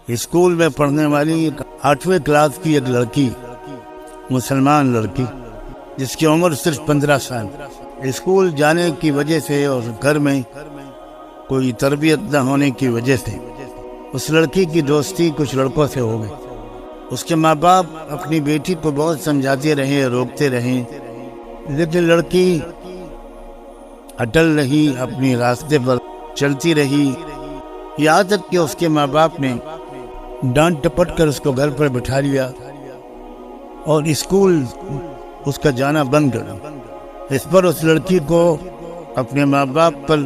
School میں پڑھنے والی 8ویں کلاس کی ایک لڑکی، مسلمان لڑکی جس کی عمر صرف 15 سال، اسکول جانے کی وجہ سے اور گھر میں کوئی تربیت نہ ہونے کی وجہ سے اس لڑکی کی دوستی کچھ لڑکوں سے ہو گئی۔ اس کے ماں باپ اپنی بیٹی کو بہت سمجھاتے رہے، روکتے رہے، لیکن لڑکی اٹل رہی، اپنی راستے پر چلتی رہی، یہاں تک کہ اس کے ماں باپ نے ڈانٹ ٹپٹ کر اس کو گھر پر بٹھا لیا اور اسکول اس کا جانا بند کر دیا۔ اس پر اس لڑکی کو اپنے ماں باپ پر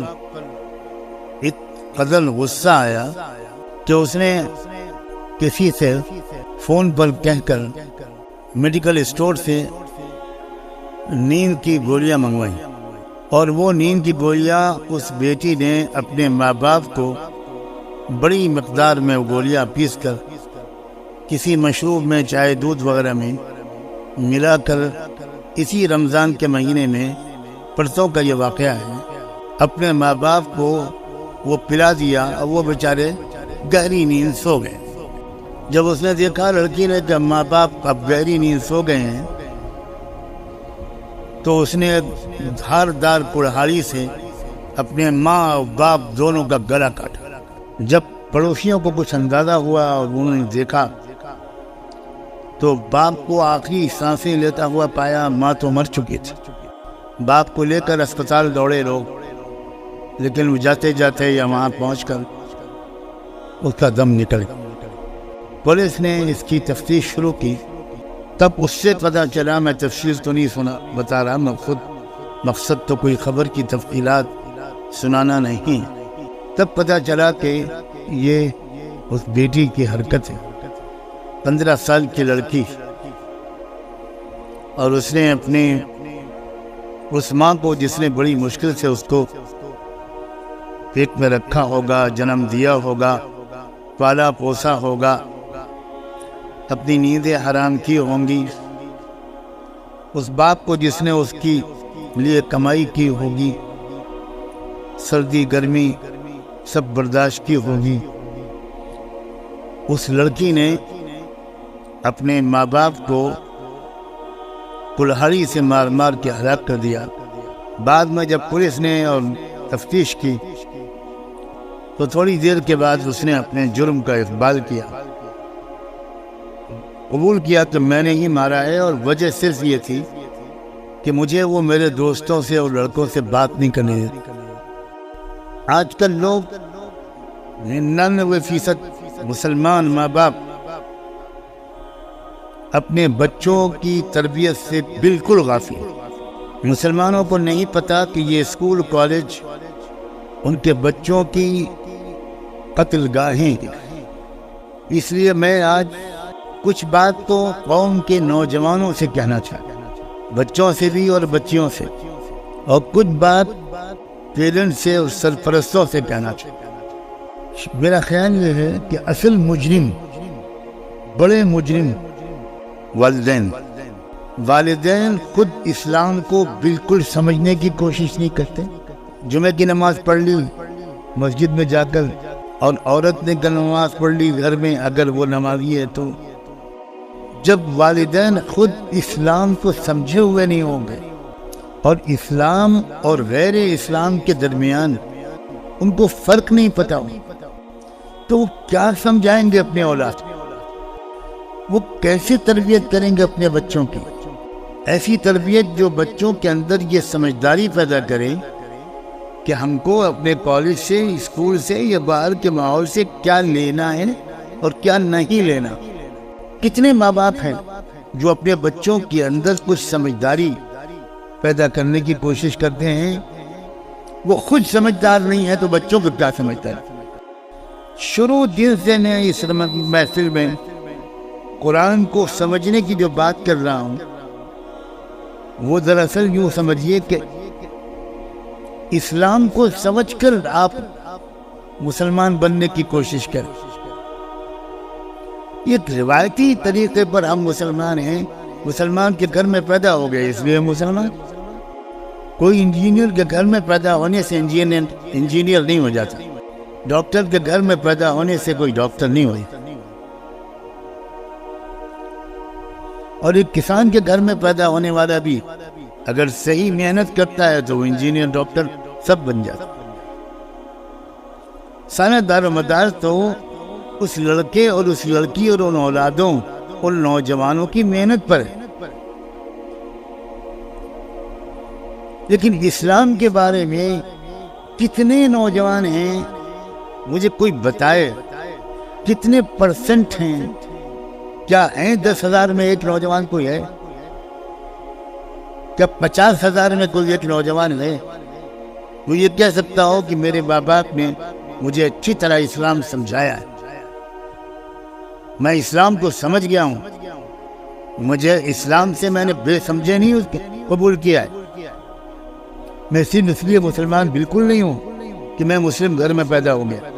ایک قدر غصہ آیا کہ اس نے کسی سے فون پر کہہ کر میڈیکل اسٹور سے نیند کی گولیاں منگوائیں، اور وہ نیند کی گولیاں اس بیٹی نے اپنے ماں باپ کو بڑی مقدار میں گولیاں پیس کر کسی مشروب میں، چائے دودھ وغیرہ میں ملا کر اسی رمضان کے مہینے میں پرسوں کا یہ واقعہ ہے، اپنے ماں باپ کو وہ پلا دیا اور وہ بیچارے گہری نیند سو گئے۔ جب اس نے دیکھا لڑکی نے کہ ماں باپ اب گہری نیند سو گئے ہیں، تو اس نے دھاردار کڑہاڑی سے اپنے ماں اور باپ دونوں کا گلا کاٹا۔ جب پڑوسیوں کو کچھ اندازہ ہوا اور انہوں نے دیکھا تو باپ کو آخری سانسیں لیتا ہوا پایا، ماں تو مر چکی تھی۔ باپ کو لے کر اسپتال دوڑے لوگ، لیکن وہ جاتے جاتے یا وہاں پہنچ کر اس کا دم نکل گیا۔ پولیس نے اس کی تفتیش شروع کی، تب اس سے پتہ چلا، میں تفصیل تو نہیں بتا رہا، مقصد تو کوئی خبر کی تفصیلات سنانا نہیں، تب پتہ چلا کہ یہ اس بیٹی کی حرکت ہے، 15 سال کی لڑکی، اور اس نے اپنے اس ماں کو جس نے بڑی مشکل سے اس کو پیٹ میں رکھا ہوگا، جنم دیا ہوگا، پالا پوسا ہوگا، اپنی نیندیں حرام کی ہوں گی، اس باپ کو جس نے اس کی لیے کمائی کی ہوگی، سردی گرمی سب برداشت کی ہوگی، اس لڑکی نے اپنے ماں باپ کو کلہاڑی سے مار مار کے ہلاک کر دیا۔ بعد میں جب پولیس نے اور تفتیش کی تو تھوڑی دیر کے بعد اس نے اپنے جرم کا اقبال کیا، قبول کیا کہ میں نے ہی مارا ہے، اور وجہ صرف یہ تھی کہ مجھے وہ میرے دوستوں سے اور لڑکوں سے بات نہیں کرنے دیتی۔ آج کل لوگ 99% مسلمان ماں باپ اپنے بچوں کی تربیت سے بالکل غافل ہیں۔ مسلمانوں کو نہیں پتا کہ یہ اسکول کالج ان کے بچوں کی قتل گاہیں ہیں۔ اس لیے میں آج کچھ بات تو قوم کے نوجوانوں سے کہنا چاہتا ہوں، بچوں سے بھی اور بچیوں سے، اور کچھ بات پیرنٹس سے اور سرپرستوں سے کہنا چاہتا ہوں۔ میرا خیال یہ ہے کہ اصل مجرم، بڑے مجرم والدین خود اسلام کو بالکل سمجھنے کی کوشش نہیں کرتے۔ جمعہ کی نماز پڑھ لی مسجد میں جا کر، اور عورت نے نماز پڑھ لی گھر میں اگر وہ نمازی ہے تو، جب والدین خود اسلام کو سمجھے ہوئے نہیں ہوں گے اور اسلام اور غیر اسلام کے درمیان ان کو فرق نہیں پتا ہو، تو وہ کیا سمجھائیں گے اپنے اولاد کو؟ وہ کیسے تربیت کریں گے اپنے بچوں کی؟ ایسی تربیت جو بچوں کے اندر یہ سمجھداری پیدا کرے کہ ہم کو اپنے کالج سے، اسکول سے یا باہر کے ماحول سے کیا لینا ہے اور کیا نہیں لینا۔ کتنے ماں باپ ہیں جو اپنے بچوں کے اندر کچھ سمجھداری پیدا کرنے کی کوشش کرتے ہیں، وہ خود سمجھدار نہیں ہے تو بچوں کو کیا سمجھتا ہے؟ شروع دن سے میں اس محفل میں قرآن کو سمجھنے کی جو بات کر رہا ہوں، وہ دراصل یوں سمجھیے کہ اسلام کو سمجھ کر آپ مسلمان بننے کی کوشش کریں۔ ایک روایتی طریقے پر ہم مسلمان ہیں، مسلمان کے گھر میں پیدا ہو گئے اس لیے مسلمان۔ کوئی انجینئر کے گھر میں پیدا ہونے سے انجینئر نہیں ہو جاتا، ڈاکٹر کے گھر میں پیدا ہونے سے کوئی ڈاکٹر نہیں ہو جاتا۔ اور ایک کسان کے گھر میں پیدا ہونے والا بھی اگر صحیح محنت کرتا ہے تو وہ انجینئر، ڈاکٹر سب بن جاتا۔ سارا دار و مدار تو اس لڑکے اور اس لڑکی اور ان اولادوں، ان نوجوانوں کی محنت پر ہے۔ لیکن اسلام کے بارے میں کتنے نوجوان ہیں، مجھے کوئی بتائے کتنے پرسنٹ ہیں؟ کیا ہیں 10,000 میں ایک نوجوان کوئی ہے؟ کیا 50,000 میں کوئی ایک نوجوان ہے؟ وہ یہ کہہ سکتا ہو کہ میرے ماں باپ نے مجھے اچھی طرح اسلام سمجھایا ہے، میں اسلام کو سمجھ گیا ہوں، مجھے اسلام سے میں نے بے سمجھے نہیں اس کے قبول کیا ہے، میں صرف اس لیے مسلمان بالکل نہیں ہوں کہ میں مسلم گھر میں پیدا ہو گیا۔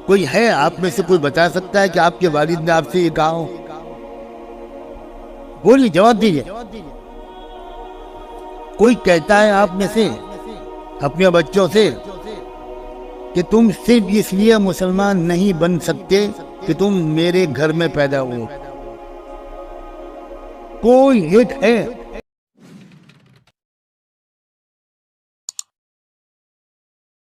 کوئی ہے آپ میں سے کوئی بتا سکتا ہے کہ آپ کے والد نے آپ سے یہ کہا ہو؟ بولیے، جواب دیجیے۔ کوئی کہتا ہے آپ میں سے اپنے بچوں سے کہ تم صرف اس لیے مسلمان نہیں بن سکتے کہ تم میرے گھر میں پیدا ہو؟ کوئی ایک ہے؟